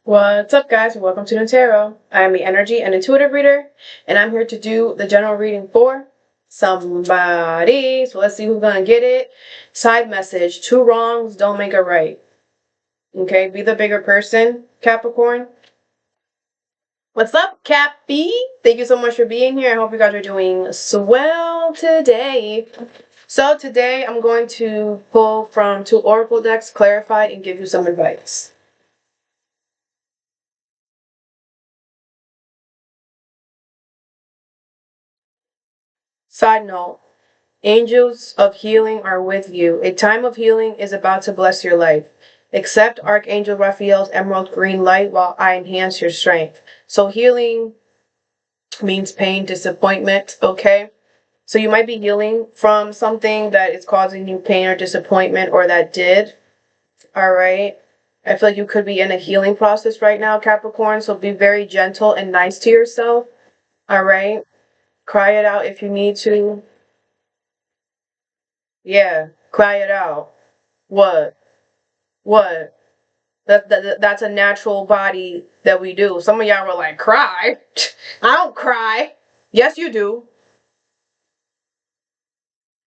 What's up, guys? Welcome to Nutarot. I am the energy and intuitive reader, and I'm here to do the general reading for somebody. So let's see who's gonna get it. Side message: two wrongs don't make a right. Okay, be the bigger person, Capricorn. What's up, Cappy? Thank you so much for being here. I hope you guys are doing swell today. So today I'm going to pull from two oracle decks, clarify, and give you some advice. Side note: angels of healing are with you. A time of healing is about to bless your life. Accept Archangel Raphael's emerald green light while I enhance your strength. So healing means pain, disappointment, okay? So you might be healing from something that is causing you pain or disappointment, or that did, all right? I feel like you could be in a healing process right now, Capricorn, so be very gentle and nice to yourself, all right? Cry it out if you need to. Yeah, cry it out. What? What? That's a natural body that we do. Some of y'all were like, cry? I don't cry. Yes, you do.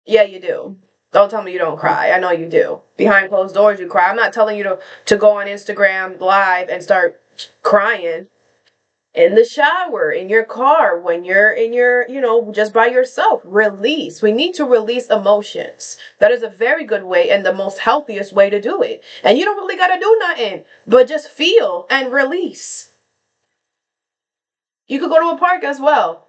Yeah, you do. Don't tell me you don't cry. I know you do. Behind closed doors, you cry. I'm not telling you to go on Instagram live and start crying. In the shower, in your car, when you're in your, just by yourself. Release. We need to release emotions. That is a very good way and the most healthiest way to do it. And you don't really got to do nothing, but just feel and release. You could go to a park as well.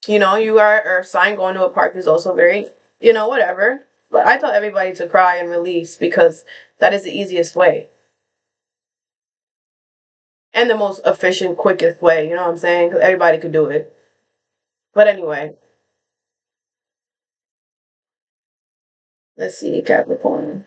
You are, or sign going to a park is also very, whatever. But I tell everybody to cry and release because that is the easiest way. And the most efficient, quickest way, you know what I'm saying? Because everybody could do it. But anyway, let's see, Capricorn.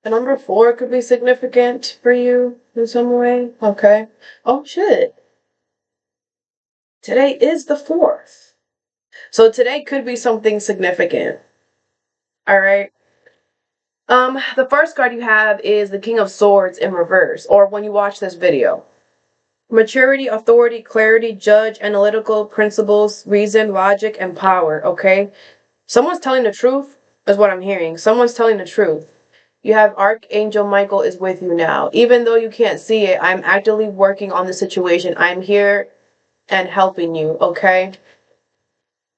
The number 4 could be significant for you in some way. Okay. Oh, shit. Today is the 4th. So today could be something significant. All right. The first card you have is the King of Swords in reverse, or when you watch this video. Maturity, authority, clarity, judge, analytical principles, reason, logic, and power, okay? Someone's telling the truth is what I'm hearing. Someone's telling the truth. You have Archangel Michael is with you now. Even though you can't see it, I'm actively working on the situation. I'm here and helping you, okay?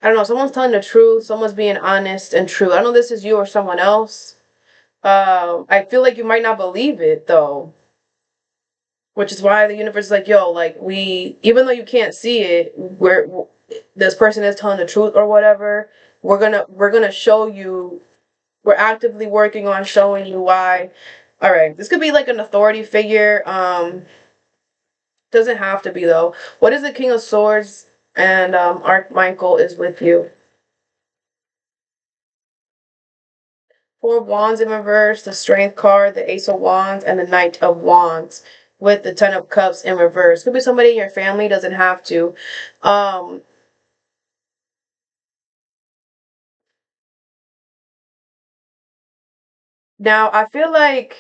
I don't know. Someone's telling the truth. Someone's being honest and true. I don't know if this is you or someone else. I feel like you might not believe it, though. Which is why the universe is like, yo, like, even though you can't see it, this person is telling the truth or whatever, we're gonna show you. We're actively working on showing you why. All right, this could be like an authority figure. Doesn't have to be though. What is the King of Swords and Archmichael is with you? 4 of Wands in reverse, the Strength card, the Ace of Wands, and the Knight of Wands with the 10 of Cups in reverse. Could be somebody in your family, doesn't have to. Now, I feel like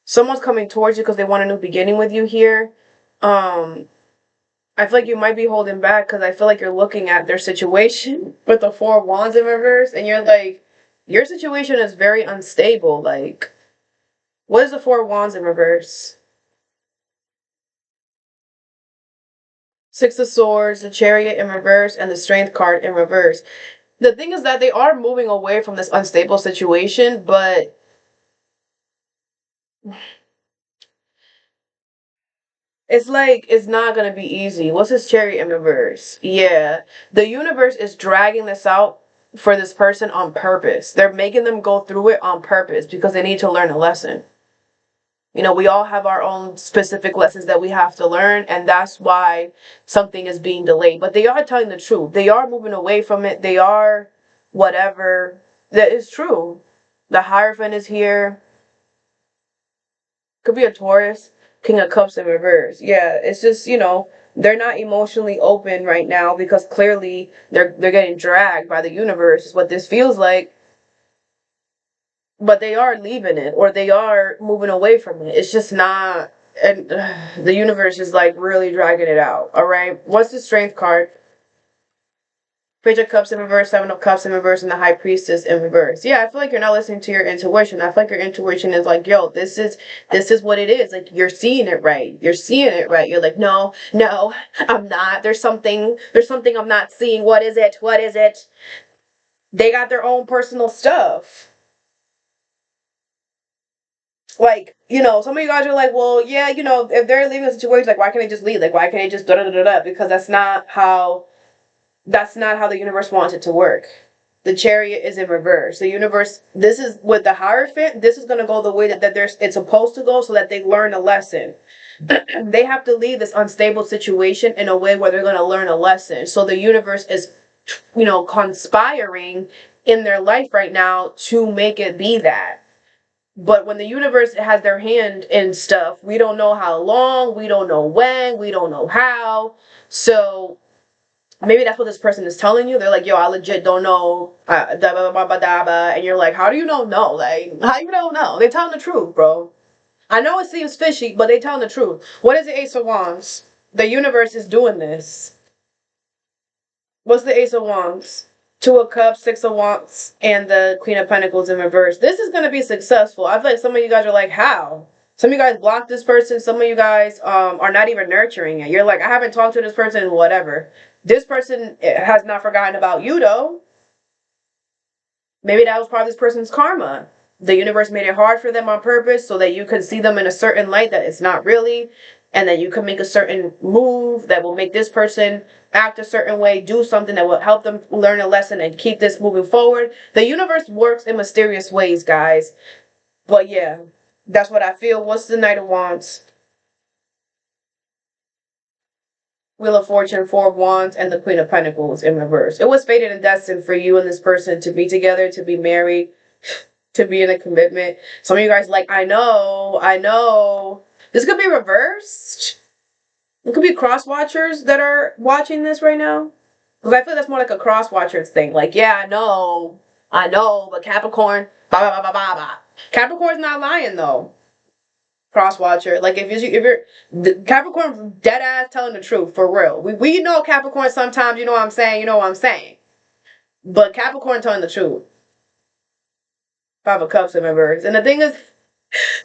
someone's coming towards you because they want a new beginning with you here. I feel like you might be holding back because I feel like you're looking at their situation with the 4 of Wands in reverse, and you're like, your situation is very unstable. Like, what is the 4 of Wands in reverse? 6 of Swords, the Chariot in reverse, and the Strength card in reverse. The thing is that they are moving away from this unstable situation, but it's like it's not gonna be easy. What's this Chariot in reverse? Yeah, the universe is dragging this out for this person on purpose. They're making them go through it on purpose because they need to learn a lesson. We all have our own specific lessons that we have to learn, and that's why something is being delayed. But they are telling the truth. They are moving away from it. They are whatever. That is true. The Hierophant is here. Could be a Taurus. King of Cups in reverse. Yeah, it's just, they're not emotionally open right now because clearly they're getting dragged by the universe is what this feels like. But they are leaving it or they are moving away from it. It's just not, and the universe is like really dragging it out. All right. What's the Strength card? Page of Cups in reverse, Seven of Cups in reverse, and the High Priestess in reverse. Yeah, I feel like you're not listening to your intuition. I feel like your intuition is like, yo, this is what it is. Like you're seeing it right. You're seeing it right. You're like, no, I'm not. There's something I'm not seeing. What is it? What is it? They got their own personal stuff. Like, some of you guys are like, well, yeah, if they're leaving a situation, like, why can't they just leave? Like, why can't they just da da da da? Because that's not how the universe wants it to work. The Chariot is in reverse. The universe, this is with the Hierophant, this is going to go the way that it's supposed to go so that they learn a lesson. They have to leave this unstable situation in a way where they're going to learn a lesson. So the universe is, conspiring in their life right now to make it be that. But when the universe has their hand in stuff, we don't know how long, we don't know when, we don't know how. So maybe that's what this person is telling you. They're like, yo, I legit don't know. And you're like, how do you don't know? Like, how you don't know? They're telling the truth, bro. I know it seems fishy, but they're telling the truth. What is the Ace of Wands? The universe is doing this. What's the Ace of Wands? Two of Cups, Six of Wands, and the Queen of Pentacles in reverse. This is going to be successful. I feel like some of you guys are like, how? Some of you guys block this person. Some of you guys are not even nurturing it. You're like, I haven't talked to this person, whatever. This person has not forgotten about you, though. Maybe that was part of this person's karma. The universe made it hard for them on purpose so that you could see them in a certain light that it's not really. And then you can make a certain move that will make this person act a certain way, do something that will help them learn a lesson and keep this moving forward. The universe works in mysterious ways, guys. But yeah, that's what I feel. What's the Knight of Wands? Wheel of Fortune, Four of Wands, and the Queen of Pentacles in reverse. It was fated and destined for you and this person to be together, to be married, to be in a commitment. Some of you guys like, I know. This could be reversed. It could be cross-watchers that are watching this right now. Because I feel that's more like a cross-watchers thing. Like, yeah, I know, but Capricorn, blah, blah, blah, blah, blah. Capricorn's not lying, though. Cross-watcher. Like, if you're Capricorn dead ass telling the truth, for real. We know Capricorn sometimes, you know what I'm saying. But Capricorn telling the truth. Five of Cups in reverse. And the thing is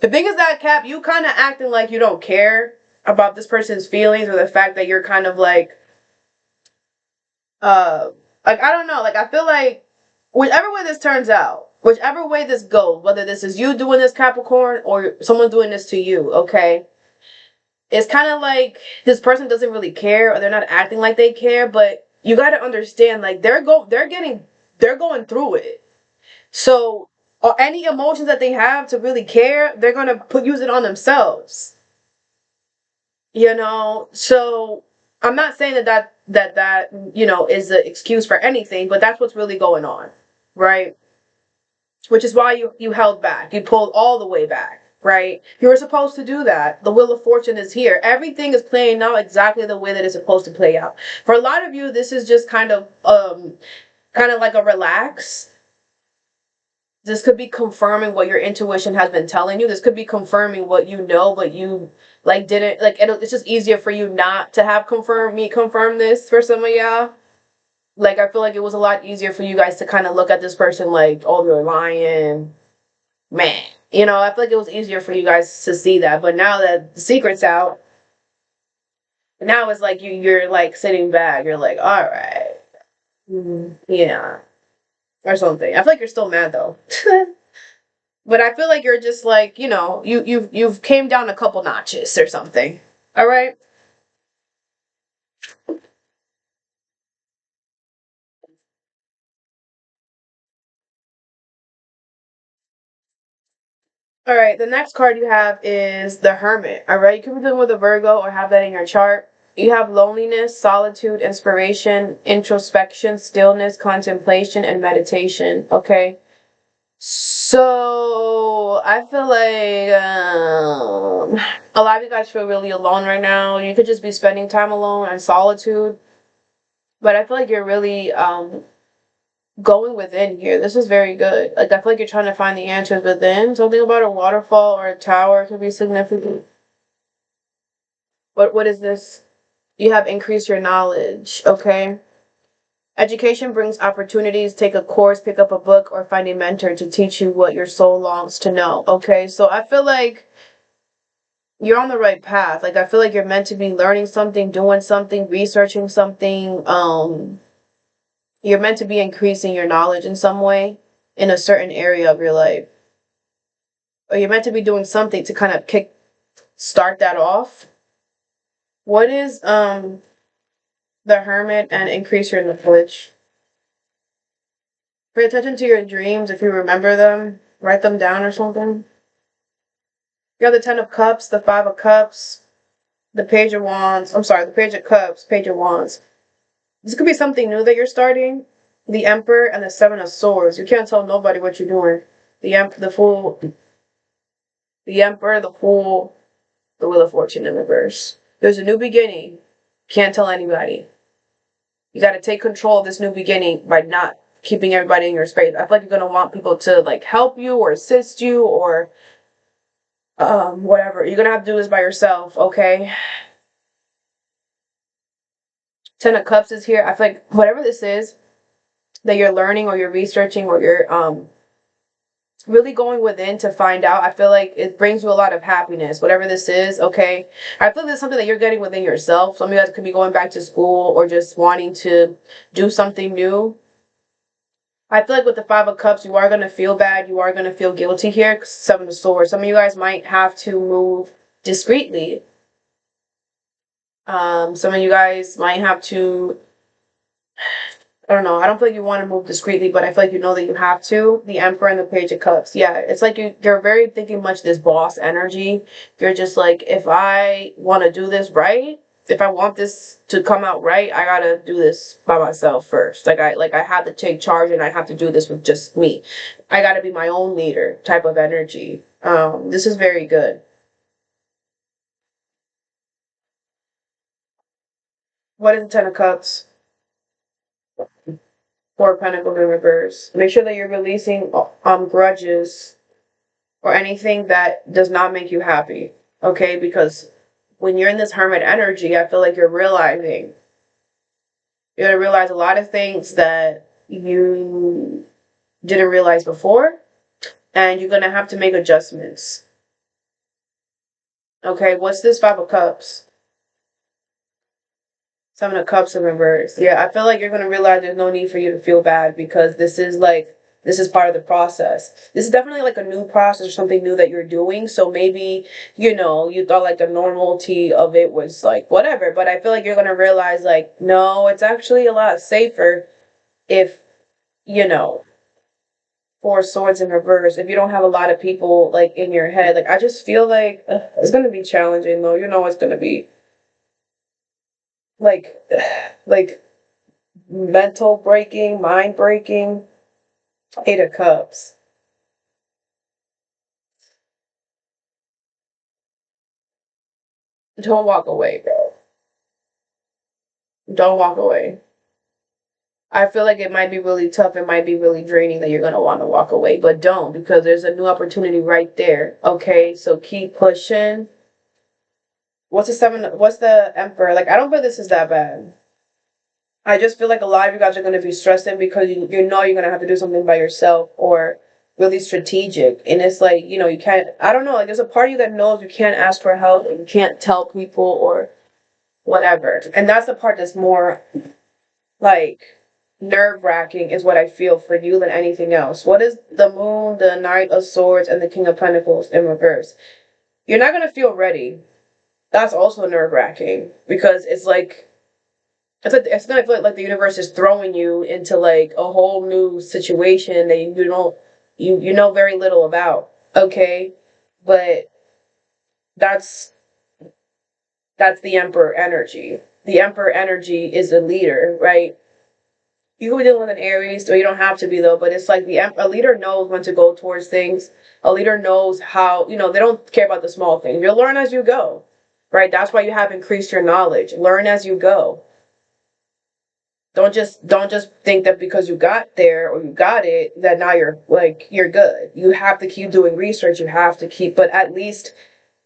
that, Cap, you kind of acting like you don't care about this person's feelings or the fact that you're kind of like I don't know. Like, I feel like whichever way this turns out, whichever way this goes, whether this is you doing this, Capricorn, or someone doing this to you, okay? It's kind of like this person doesn't really care or they're not acting like they care, but you got to understand, like, they're going through it. So any emotions that they have to really care, they're going to use it on themselves. So I'm not saying that is an excuse for anything, but that's what's really going on, right? Which is why you held back. You pulled all the way back, right? You were supposed to do that. The Wheel of Fortune is here. Everything is playing out exactly the way that it's supposed to play out. For a lot of you, this is just kind of like a relax. This could be confirming what your intuition has been telling you. This could be confirming what you know, but you didn't it's just easier for you not to have confirm this for some of y'all. Like, I feel like it was a lot easier for you guys to kind of look at this person like, oh, they're lying, man. I feel like it was easier for you guys to see that. But now that the secret's out, now it's like you're like sitting back. You're like, all right, yeah, or something. I feel like you're still mad though. But I feel like you're just like, you've came down a couple notches or something. All right. All right. The next card you have is the Hermit. All right. You could be dealing with a Virgo or have that in your chart. You have loneliness, solitude, inspiration, introspection, stillness, contemplation, and meditation. Okay. So I feel like A lot of you guys feel really alone right now. You could just be spending time alone and solitude. But I feel like you're really going within here. This is very good. Like, I feel like you're trying to find the answers within. Something about a waterfall or a tower could be significant. What is this? You have increased your knowledge, okay? Education brings opportunities. Take a course, pick up a book, or find a mentor to teach you what your soul longs to know, okay? So I feel like you're on the right path. Like, I feel like you're meant to be learning something, doing something, researching something. You're meant to be increasing your knowledge in some way in a certain area of your life. Or you're meant to be doing something to kind of start that off. What is the Hermit and increase your knowledge? Pay attention to your dreams if you remember them. Write them down or something. You have the Ten of Cups, the Five of Cups, the Page of Wands. I'm sorry, the Page of Cups, Page of Wands. This could be something new that you're starting. The Emperor and the Seven of Swords. You can't tell nobody what you're doing. The Fool, the Emperor, the Fool, the Wheel of Fortune in reverse. There's a new beginning. Can't tell anybody. You got to take control of this new beginning by not keeping everybody in your space. I feel like you're going to want people to like help you or assist you or whatever. You're going to have to do this by yourself, okay? Ten of Cups is here. I feel like whatever this is that you're learning or you're researching or you're really going within to find out, I feel like it brings you a lot of happiness, whatever this is, okay? I feel like it's something that you're getting within yourself. Some of you guys could be going back to school or just wanting to do something new. I feel like with the Five of Cups, you are going to feel bad. You are going to feel guilty here. Seven of Swords. Some of you guys might have to move discreetly. Some of you guys might have to, I don't know. I don't feel like you want to move discreetly, but I feel like you know that you have to. The Emperor and the Page of Cups. Yeah, it's like you're very thinking much this boss energy. You're just like, if I want to do this right, if I want this to come out right, I gotta do this by myself first. I have to take charge and I have to do this with just me. I gotta be my own leader type of energy. This is very good. What is the Ten of Cups? Four of Pentacles in reverse. Make sure that you're releasing grudges or anything that does not make you happy. Okay, because when you're in this hermit energy, I feel like you're gonna realize a lot of things that you didn't realize before, and you're gonna have to make adjustments. Okay, what's this Five of Cups? Seven of Cups in reverse. Yeah, I feel like you're gonna realize there's no need for you to feel bad because this is part of the process. This is definitely like a new process or something new that you're doing. So maybe, you thought like the normality of it was like whatever, but I feel like you're gonna realize like, no, it's actually a lot safer if, you know, Four Swords in reverse, if you don't have a lot of people like in your head. Like I just feel like it's gonna be challenging though. It's gonna be like like mental breaking, mind breaking. Eight of Cups. Don't walk away, bro. Don't walk away. I feel like it might be really tough. It might be really draining that you're going to want to walk away, but don't because there's a new opportunity right there. Okay, so keep pushing. What's the seven? What's the Emperor? Like, I don't feel this is that bad. I just feel like a lot of you guys are going to be stressing because you know you're going to have to do something by yourself or really strategic. And it's like, you can't, I don't know, like there's a part of you that knows you can't ask for help and you can't tell people or whatever. And that's the part that's more like nerve wracking is what I feel for you than anything else. What is the Moon, the Knight of Swords, and the King of Pentacles in reverse? You're not going to feel ready. That's also nerve wracking because it's gonna feel like the universe is throwing you into like a whole new situation that you don't you know very little about. Okay, but that's the Emperor energy. The Emperor energy is a leader, right? You can be dealing with an Aries, or you don't have to be though. But it's like a leader knows when to go towards things. A leader knows how, they don't care about the small things. You'll learn as you go, right? That's why you have increased your knowledge. Learn as you go. Don't just think that because you got there or you got it that now you're good. You have to keep doing research. You have to keep, but at least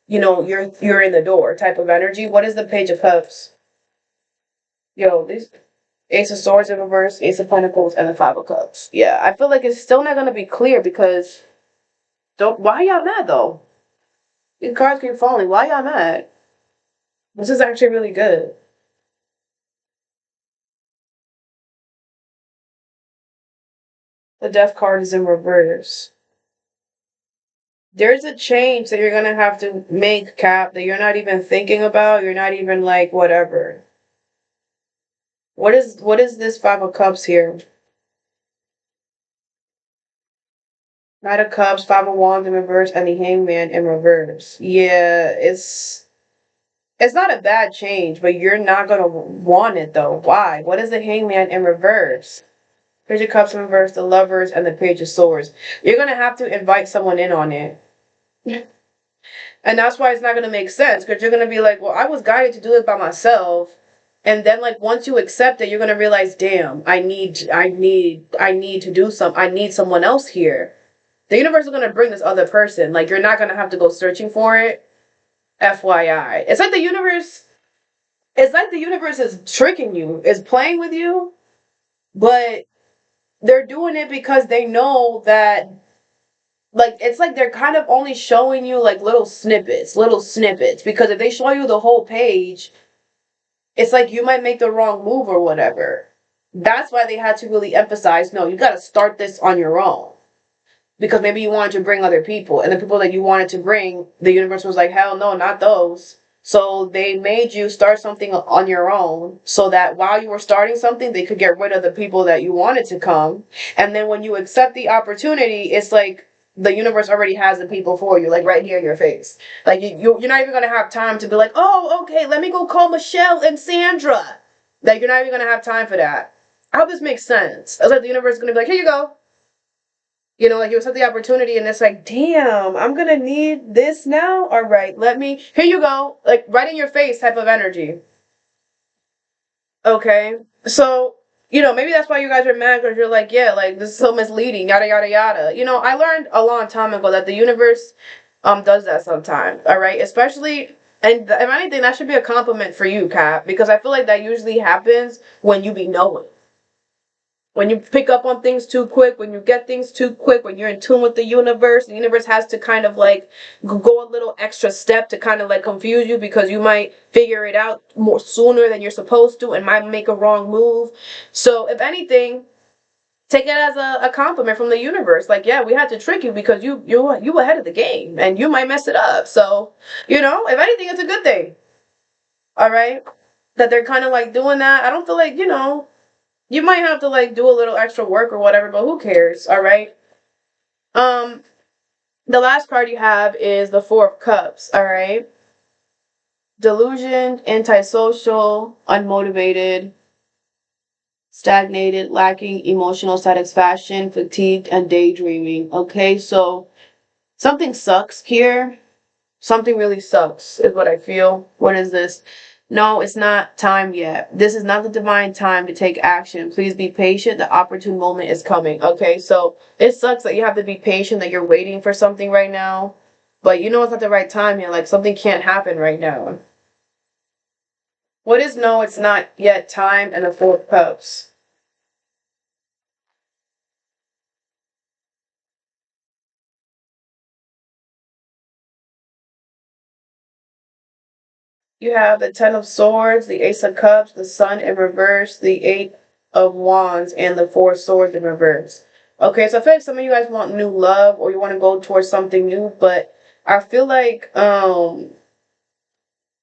you're in the door type of energy. What is the Page of Cups? Yo, this Ace of Swords in reverse, Ace of Pentacles, and the Five of Cups. Yeah, I feel like it's still not gonna be clear because don't. Why y'all mad though? These cards keep falling. Why y'all mad? This is actually really good. The Death card is in reverse. There's a change that you're gonna have to make, Cap, that you're not even thinking about. You're not even like whatever. What is this Five of Cups here? Knight of Cups, Five of Wands in reverse, and the Hangman in reverse. Yeah, it's not a bad change, but you're not gonna want it though. Why? What is the Hangman in reverse? Page of Cups in reverse, the Lovers, and the Page of Swords. You're gonna have to invite someone in on it. And that's why it's not going to make sense, because you're going to be like, well, I was guided to do it by myself. And then like once you accept it, you're going to realize, damn, I need to do something. I need someone else here. The universe is going to bring this other person. Like you're not going to have to go searching for it. FYI. It's like the universe is tricking you, is playing with you, but they're doing it because they know that, like, it's like they're kind of only showing you like little snippets, because if they show you the whole page, it's like you might make the wrong move or whatever. That's why they had to really emphasize, no, you got to start this on your own, because maybe you wanted to bring other people, and the people that you wanted to bring, the universe was like, hell no, not those. So they made you start something on your own, so that while you were starting something, they could get rid of the people that you wanted to come. And then when you accept the opportunity, it's like the universe already has the people for you, like right here in your face. Like you're not even gonna have time to be like, oh, okay, let me go call Michelle and Sandra. Like you're not even gonna have time for that. I hope this makes sense. It's like the universe is gonna be like, here you go. Like you accept the opportunity, and it's like, damn, I'm gonna need this now. All right, here you go, like right in your face type of energy. Okay, so maybe that's why you guys are mad, because you're like, yeah, like this is so misleading, yada yada yada. I learned a long time ago that the universe does that sometimes. All right, especially. And if anything, that should be a compliment for you, Cap, because I feel like that usually happens when you be knowing. When you pick up on things too quick, when you get things too quick, when you're in tune with the universe has to kind of like go a little extra step to kind of like confuse you, because you might figure it out more sooner than you're supposed to and might make a wrong move. So if anything, take it as a compliment from the universe. Like, yeah, we had to trick you because you ahead of the game and you might mess it up. So, if anything, it's a good thing. All right? That they're kind of like doing that. I don't feel like, you might have to like do a little extra work or whatever, but who cares? All right. Um, the last card you have is the Four of Cups. All right. Delusioned, antisocial, unmotivated, stagnated, lacking emotional satisfaction, fatigued, and daydreaming. Okay, so something sucks here. Something really sucks is what I feel. What is this? No, it's not time yet. This is not the divine time to take action. Please be patient. The opportune moment is coming. Okay, so it sucks that you have to be patient, that you're waiting for something right now. But it's not the right time yet. Like something can't happen right now. What is no, it's not yet time, and the Four of Cups? You have the Ten of Swords, the Ace of Cups, the Sun in reverse, the Eight of Wands, and the Four of Swords in reverse. Okay, so I feel like some of you guys want new love, or you want to go towards something new, but I feel like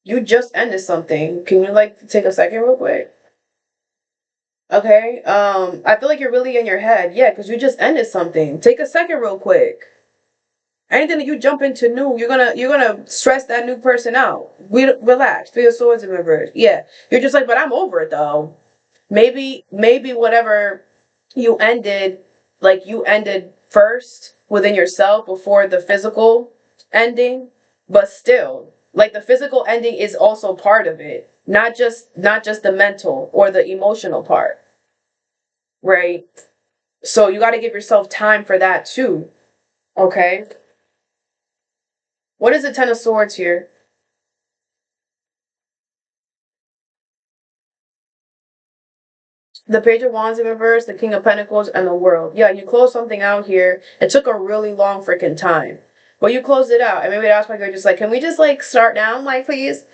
you just ended something. Can you like take a second real quick? Okay. I feel like you're really in your head. Yeah, because you just ended something. Take a second real quick. Anything that you jump into new, you're gonna stress that new person out. Relax. Feel your swords in reverse. Yeah. You're just like, but I'm over it though. Maybe whatever you ended, like you ended first within yourself before the physical ending, but still, like the physical ending is also part of it, not just the mental or the emotional part, right? So you got to give yourself time for that too. Okay. What is the Ten of Swords here? The Page of Wands in reverse, the King of Pentacles, and the World. Yeah, you closed something out here. It took a really long freaking time. But you closed it out. And maybe that's why you're just like, can we just like start down, like, please?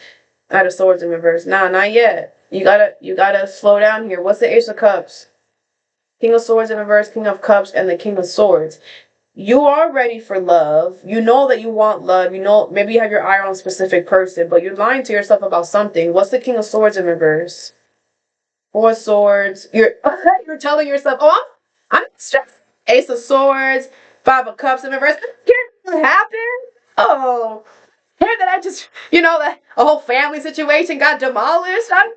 Out of Swords in reverse. Nah, not yet. You gotta slow down here. What's the Ace of Cups? King of Swords in reverse, King of Cups, and the King of Swords. You are ready for love. You know that you want love. You know, maybe you have your eye on a specific person, but you're lying to yourself about something. What's the King of Swords in reverse? Four of Swords. You're telling yourself, oh, I'm stressed. Ace of Swords, Five of Cups in reverse. Can't happen. Oh, hear that I just, that a whole family situation got demolished. I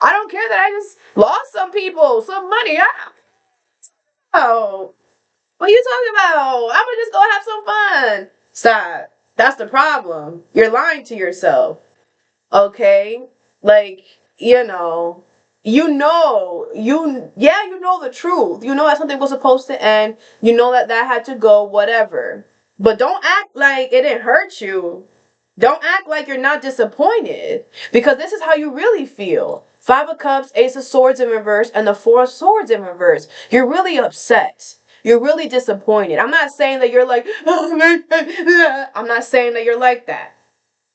don't care that I just lost some people, some money. Oh, what are you talking about? I'm gonna just go have some fun. Stop. That's the problem. You're lying to yourself. Okay? Like, you know the truth. You know that something was supposed to end. You know that had to go, whatever. But don't act like it didn't hurt you. Don't act like you're not disappointed, because this is how you really feel. Five of Cups, Ace of Swords in reverse, and the Four of Swords in reverse. You're really upset. You're really disappointed. I'm not saying that you're like, I'm not saying that you're like that.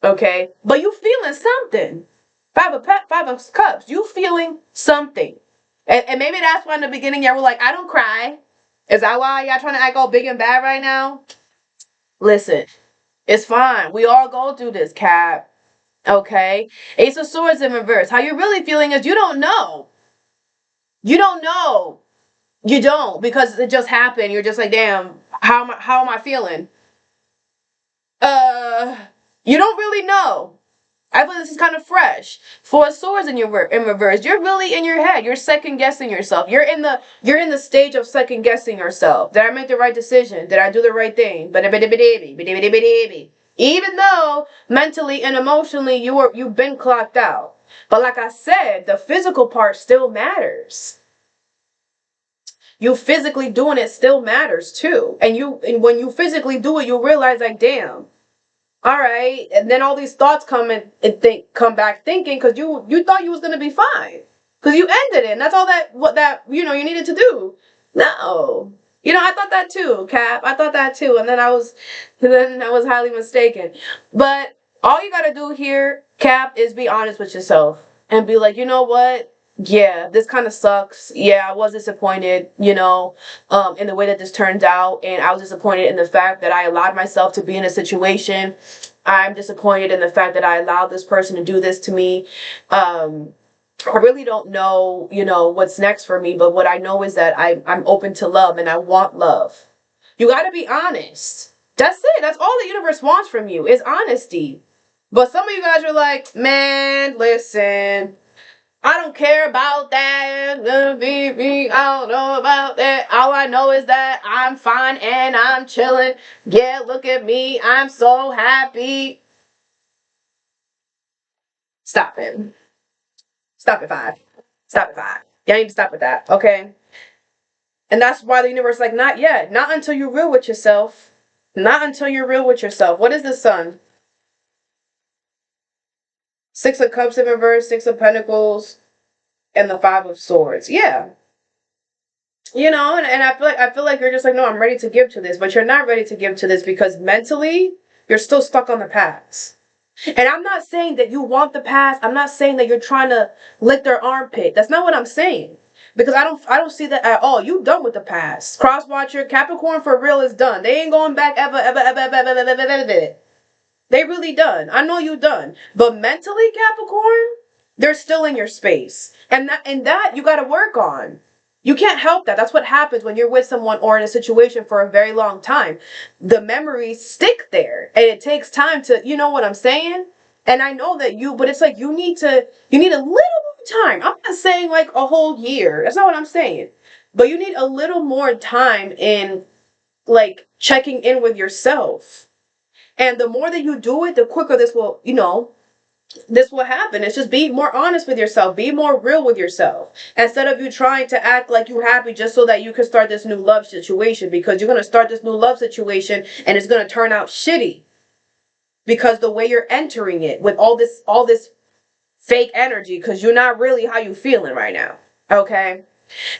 Okay? But you feeling something. Five of Cups. You feeling something. And maybe that's why in the beginning y'all were like, I don't cry. Is that why y'all trying to act all big and bad right now? Listen, it's fine. We all go through this, Cap. Okay? Ace of Swords in reverse. How you're really feeling is you don't know. You don't know. You don't, because it just happened. You're just like, damn, how am I feeling? You don't really know. I feel this is kind of fresh. Four of Swords in reverse. You're really in your head. You're second guessing yourself. You're in the stage of second guessing yourself. Did I make the right decision? Did I do the right thing? Even though mentally and emotionally you've been clocked out. But like I said, the physical part still matters. You physically doing it still matters too. And when you physically do it, you realize like, damn. All right, and then all these thoughts come come back thinking, because you thought you was gonna be fine, because you ended it, and that's all that you needed to do. No, I thought that too, Cap. I thought that too, and then I was highly mistaken. But all you gotta do here, Cap, is be honest with yourself and be like, you know what? Yeah, this kind of sucks. Yeah, I was disappointed, in the way that this turned out. And I was disappointed in the fact that I allowed myself to be in a situation. I'm disappointed in the fact that I allowed this person to do this to me. I really don't know, what's next for me. But what I know is that I'm open to love and I want love. You got to be honest. That's it. That's all the universe wants from you is honesty. But some of you guys are like, man, listen. I don't care about that. I don't know about that. All I know is that I'm fine and I'm chilling. Yeah, look at me. I'm so happy. Stop it. Stop at 5. Stop at 5. You need to stop with that, okay? And that's why the universe is like, not yet. Not until you're real with yourself. Not until you're real with yourself. What is the Sun? Six of Cups in reverse, Six of Pentacles, and the Five of Swords. Yeah. And I feel like you're just like, no, I'm ready to give to this, but you're not ready to give to this because mentally you're still stuck on the past. And I'm not saying that you want the past. I'm not saying that you're trying to lick their armpit. That's not what I'm saying. Because I don't see that at all. You done with the past. Cross watcher, Capricorn for real is done. They ain't going back ever, ever, ever, ever, ever, ever, ever, ever. They really done. I know you done. But mentally, Capricorn, they're still in your space. And that you gotta work on. You can't help that. That's what happens when you're with someone or in a situation for a very long time. The memories stick there. And it takes time to, you know what I'm saying? And I know that but it's like you need a little time. I'm not saying like a whole year. That's not what I'm saying. But you need a little more time in like checking in with yourself. And the more that you do it, the quicker this will, this will happen. It's just be more honest with yourself. Be more real with yourself. Instead of you trying to act like you're happy just so that you can start this new love situation, because you're going to start this new love situation and it's going to turn out shitty. Because the way you're entering it with all this fake energy, because you're not really how you feeling right now. Okay?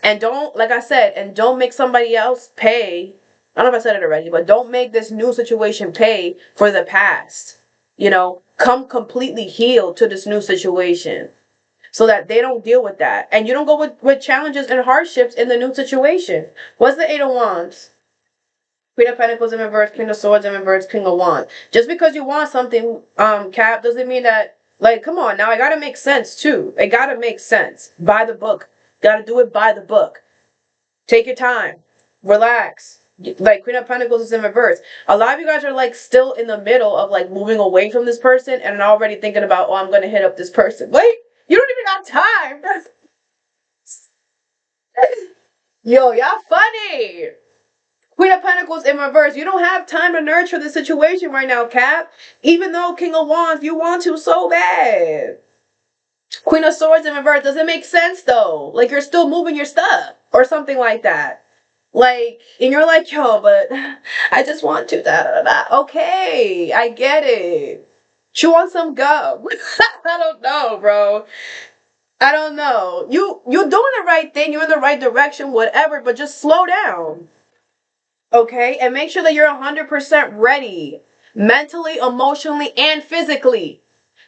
And don't, like I said, and don't make somebody else pay. I don't know if I said it already, but don't make this new situation pay for the past. Come completely healed to this new situation so that they don't deal with that. And you don't go with challenges and hardships in the new situation. What's the Eight of Wands? Queen of Pentacles in reverse, King of Swords in reverse, King of Wands. Just because you want something, Cap, doesn't mean that, like, come on now, it gotta make sense too. It gotta make sense. By the book. Gotta do it by the book. Take your time. Relax. Like, Queen of Pentacles is in reverse. A lot of you guys are like still in the middle of like moving away from this person and already thinking about, oh, I'm gonna hit up this person. Wait, you don't even have time. Yo, y'all funny. Queen of Pentacles in reverse. You don't have time to nurture the situation right now, Cap. Even though King of Wands, you want to so bad. Queen of Swords in reverse. Does it make sense though? Like you're still moving your stuff or something like that. Like, and you're like, yo, but I just want to, da da da. Okay, I get it. Chew on some gum. I don't know, bro. I don't know. You're doing the right thing. You're in the right direction, whatever, but just slow down. Okay? And make sure that you're 100% ready. Mentally, emotionally, and physically.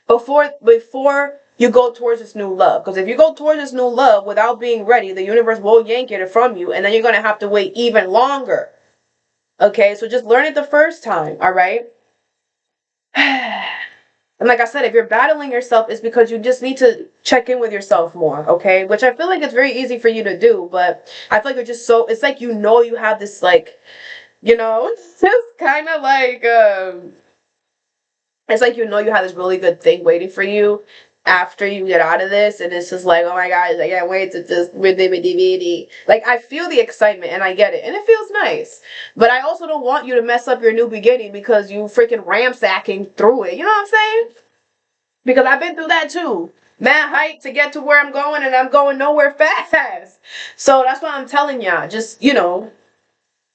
Before you go towards this new love. Because if you go towards this new love without being ready, the universe will yank it from you. And then you're going to have to wait even longer. Okay? So just learn it the first time. Alright? And like I said, if you're battling yourself, it's because you just need to check in with yourself more. Okay? Which I feel like it's very easy for you to do. But I feel like you're just so... It's like you have this like... It's just kind of like... it's like you have this really good thing waiting for you after you get out of this, and it's just like, oh my gosh, I can't wait to just DVD. Like, I feel the excitement and I get it, and it feels nice. But I also don't want you to mess up your new beginning because you freaking ramsacking through it. You know what I'm saying? Because I've been through that too. Mad hype to get to where I'm going, and I'm going nowhere fast. So that's why I'm telling y'all, just,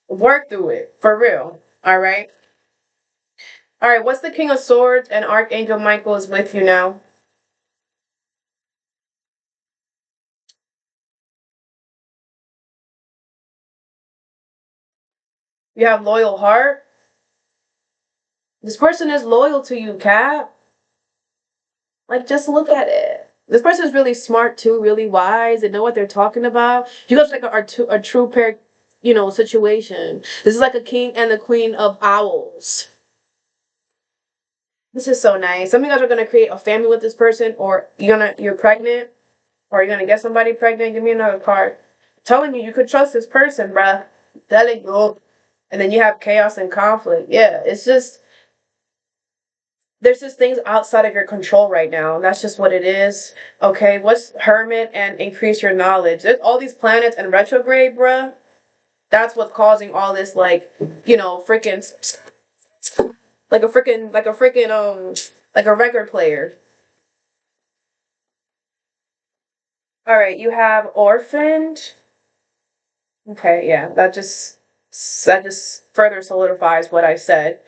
work through it. For real. Alright? Alright, what's the King of Swords? And Archangel Michael is with you now. You have loyal heart. This person is loyal to you, Cap. Like, just look at it. This person is really smart too, really wise. They know what they're talking about. You guys are like a true pair, situation. This is like a king and the queen of owls. This is so nice. Some of you guys are gonna create a family with this person, or you're pregnant, or you're gonna get somebody pregnant. Give me another card. I'm telling you, you could trust this person, bruh. Telling you. And then you have chaos and conflict. Yeah, it's just, there's just things outside of your control right now. And that's just what it is. Okay, what's Hermit and increase your knowledge? There's all these planets in retrograde, bruh. That's what's causing all this, like, freaking, like a record player. All right, you have orphaned. Okay, yeah, that just further solidifies what I said.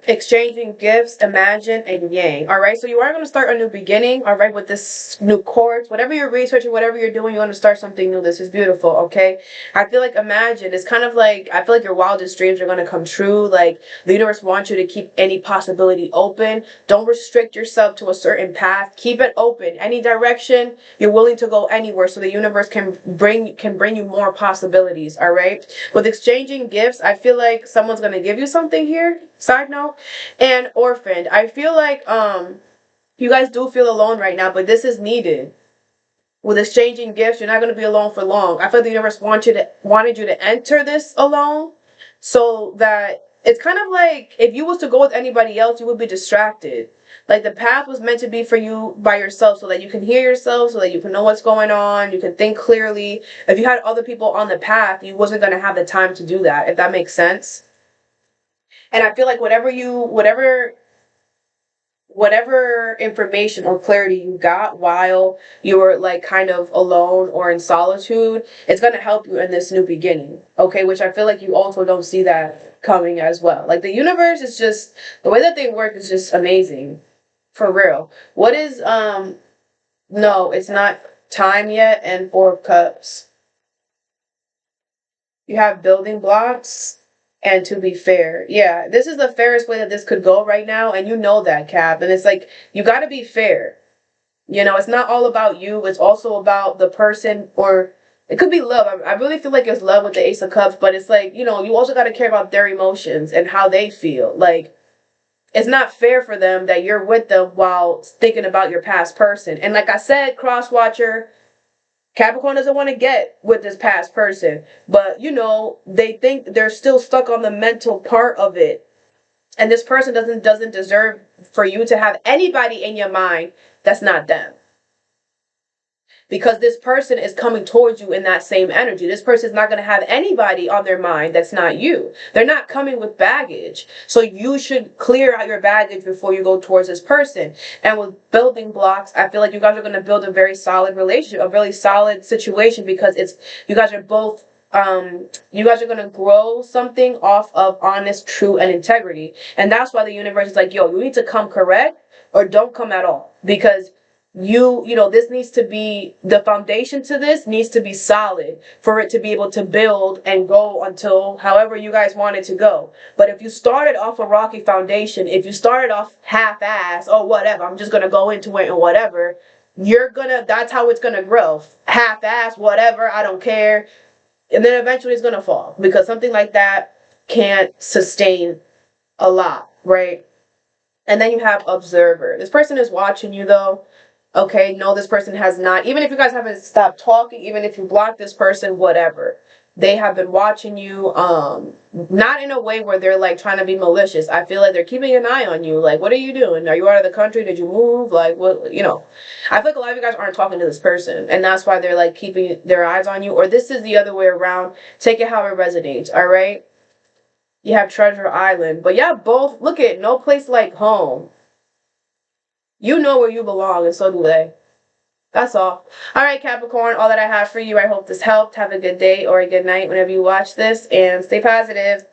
Exchanging gifts, imagine, and yang. All right, so you are going to start a new beginning. All right, with this new course, whatever you're researching, whatever you're doing, you want to start something new. This is beautiful. Okay, I feel like imagine. It's kind of like, I feel like your wildest dreams are going to come true. Like, the universe wants you to keep any possibility open. Don't restrict yourself to a certain path. Keep it open. Any direction, you're willing to go anywhere, so the universe can bring you more possibilities. All right, with exchanging gifts, I feel like someone's going to give you something here. Side note. And orphaned, I feel like you guys do feel alone right now, but this is needed. With exchanging gifts, you're not going to be alone for long. I feel like the universe wanted you to enter this alone, so that it's kind of like if you was to go with anybody else, you would be distracted. Like the path was meant to be for you by yourself so that you can hear yourself, so that you can know what's going on, you can think clearly. If you had other people on the path, you wasn't going to have the time to do that, if that makes sense. And I feel like whatever information or clarity you got while you were like kind of alone or in solitude, it's going to help you in this new beginning. Okay, which I feel like you also don't see that coming as well. Like the universe is just, the way that they work is just amazing. For real. What is no, it's not time yet, and 4 of Cups. You have building blocks and to be fair. Yeah, this is the fairest way that this could go right now, and you know that, Cap. And it's like you got to be fair. You know, it's not all about you. It's also about the person, or it could be love. I really feel like it's love with the Ace of Cups, but it's like, you know, you also got to care about their emotions and how they feel. Like, it's not fair for them that you're with them while thinking about your past person. And like I said, cross watcher, Capricorn doesn't want to get with this past person, but you know, they think they're still stuck on the mental part of it. And this person doesn't deserve for you to have anybody in your mind that's not them. Because this person is coming towards you in that same energy. This person is not going to have anybody on their mind that's not you. They're not coming with baggage. So you should clear out your baggage before you go towards this person. And with building blocks, I feel like you guys are going to build a very solid relationship, a really solid situation, because it's, you guys are both, you guys are going to grow something off of honest, true, and integrity. And that's why the universe is like, yo, you need to come correct or don't come at all. Because you know, this needs to be, the foundation to this needs to be solid for it to be able to build and go until however you guys want it to go. But if you started off a rocky foundation, if you started off half-ass, oh whatever, I'm just gonna go into it and whatever, that's how it's gonna grow. Half-ass, whatever, I don't care. And then eventually it's gonna fall, because something like that can't sustain a lot, right? And then you have observer. This person is watching you though. Okay, no, this person has not, even if you guys haven't stopped talking, even if you block this person, whatever, they have been watching you, not in a way where they're like trying to be malicious. I feel like they're keeping an eye on you. Like, what are you doing? Are you out of the country? Did you move? Like, what, you know, I feel like a lot of you guys aren't talking to this person, and that's why they're like keeping their eyes on you. Or this is the other way around. Take it how it resonates. All right. You have Treasure Island, but yeah, both, look at no place like home. You know where you belong, and so do they. That's all. All right, Capricorn, all that I have for you. I hope this helped. Have a good day or a good night whenever you watch this, and stay positive.